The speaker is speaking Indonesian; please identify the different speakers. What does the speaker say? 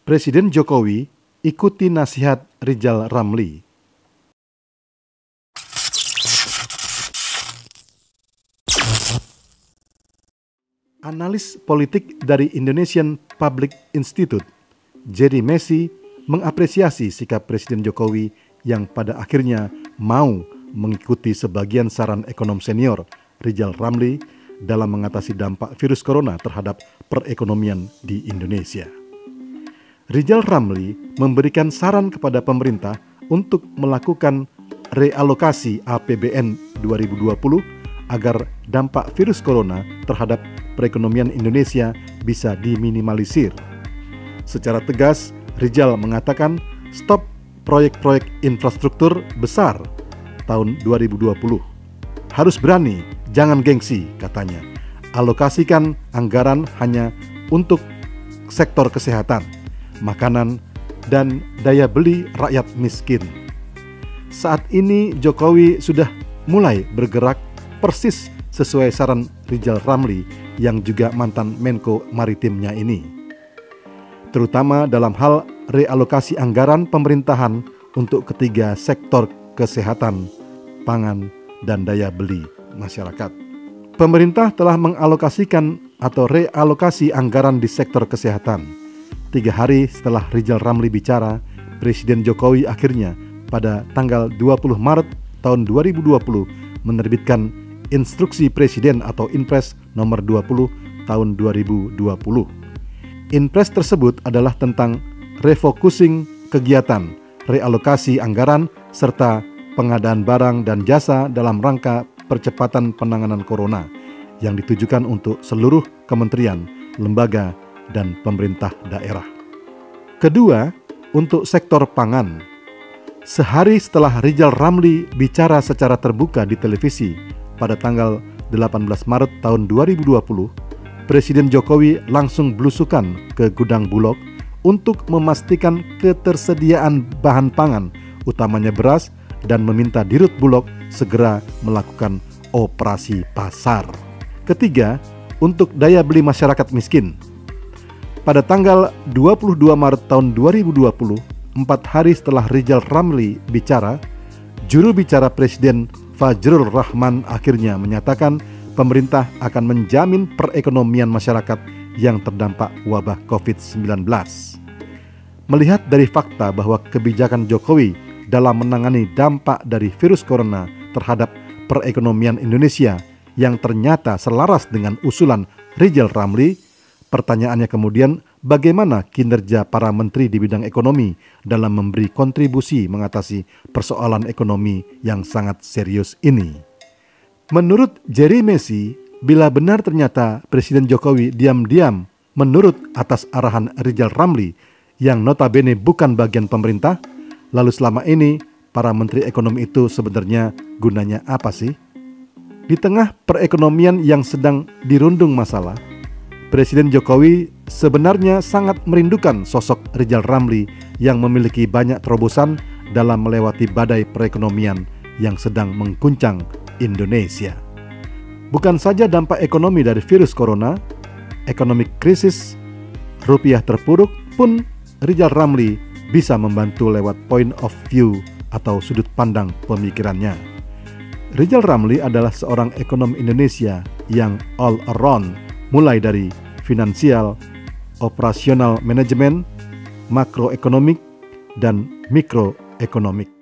Speaker 1: Presiden Jokowi ikuti nasihat Rizal Ramli. Analis politik dari Indonesian Public Institute, Jerry Messi, mengapresiasi sikap Presiden Jokowi yang pada akhirnya mau mengikuti sebagian saran ekonom senior Rizal Ramli dalam mengatasi dampak virus corona terhadap perekonomian di Indonesia. Rizal Ramli memberikan saran kepada pemerintah untuk melakukan realokasi APBN 2020 agar dampak virus corona terhadap perekonomian Indonesia bisa diminimalisir. Secara tegas, Rizal mengatakan stop proyek-proyek infrastruktur besar tahun 2020. Harus berani, jangan gengsi, katanya. Alokasikan anggaran hanya untuk sektor kesehatan, makanan, dan daya beli rakyat miskin. Saat ini Jokowi sudah mulai bergerak persis sesuai saran Rizal Ramli yang juga mantan Menko Maritimnya ini. Terutama dalam hal realokasi anggaran pemerintahan untuk ketiga sektor kesehatan, pangan, dan daya beli masyarakat. Pemerintah telah mengalokasikan atau realokasi anggaran di sektor kesehatan. 3 hari setelah Rizal Ramli bicara, Presiden Jokowi akhirnya pada tanggal 20 Maret tahun 2020 menerbitkan Instruksi Presiden atau Inpres nomor 20 tahun 2020. Inpres tersebut adalah tentang refocusing kegiatan, realokasi anggaran, serta pengadaan barang dan jasa dalam rangka percepatan penanganan corona yang ditujukan untuk seluruh kementerian, lembaga, dan pemerintah daerah. Kedua, untuk sektor pangan. Sehari setelah Rizal Ramli bicara secara terbuka di televisi pada tanggal 18 Maret tahun 2020, Presiden Jokowi langsung belusukan ke gudang Bulog untuk memastikan ketersediaan bahan pangan, utamanya beras, dan meminta Dirut Bulog segera melakukan operasi pasar. Ketiga, untuk daya beli masyarakat miskin. Pada tanggal 22 Maret tahun 2020, 4 hari setelah Rizal Ramli bicara, juru bicara Presiden Fajrul Rahman akhirnya menyatakan pemerintah akan menjamin perekonomian masyarakat yang terdampak wabah COVID-19. Melihat dari fakta bahwa kebijakan Jokowi dalam menangani dampak dari virus corona terhadap perekonomian Indonesia yang ternyata selaras dengan usulan Rizal Ramli, pertanyaannya kemudian, bagaimana kinerja para menteri di bidang ekonomi dalam memberi kontribusi mengatasi persoalan ekonomi yang sangat serius ini? Menurut Jerry Messi, bila benar ternyata Presiden Jokowi diam-diam menurut atas arahan Rizal Ramli yang notabene bukan bagian pemerintah, lalu selama ini para menteri ekonomi itu sebenarnya gunanya apa sih? Di tengah perekonomian yang sedang dirundung masalah, Presiden Jokowi sebenarnya sangat merindukan sosok Rizal Ramli yang memiliki banyak terobosan dalam melewati badai perekonomian yang sedang mengguncang Indonesia. Bukan saja dampak ekonomi dari virus corona, ekonomi krisis, rupiah terpuruk pun Rizal Ramli bisa membantu lewat point of view atau sudut pandang pemikirannya. Rizal Ramli adalah seorang ekonom Indonesia yang all around, mulai dari finansial, operasional manajemen, makroekonomik, dan mikroekonomik.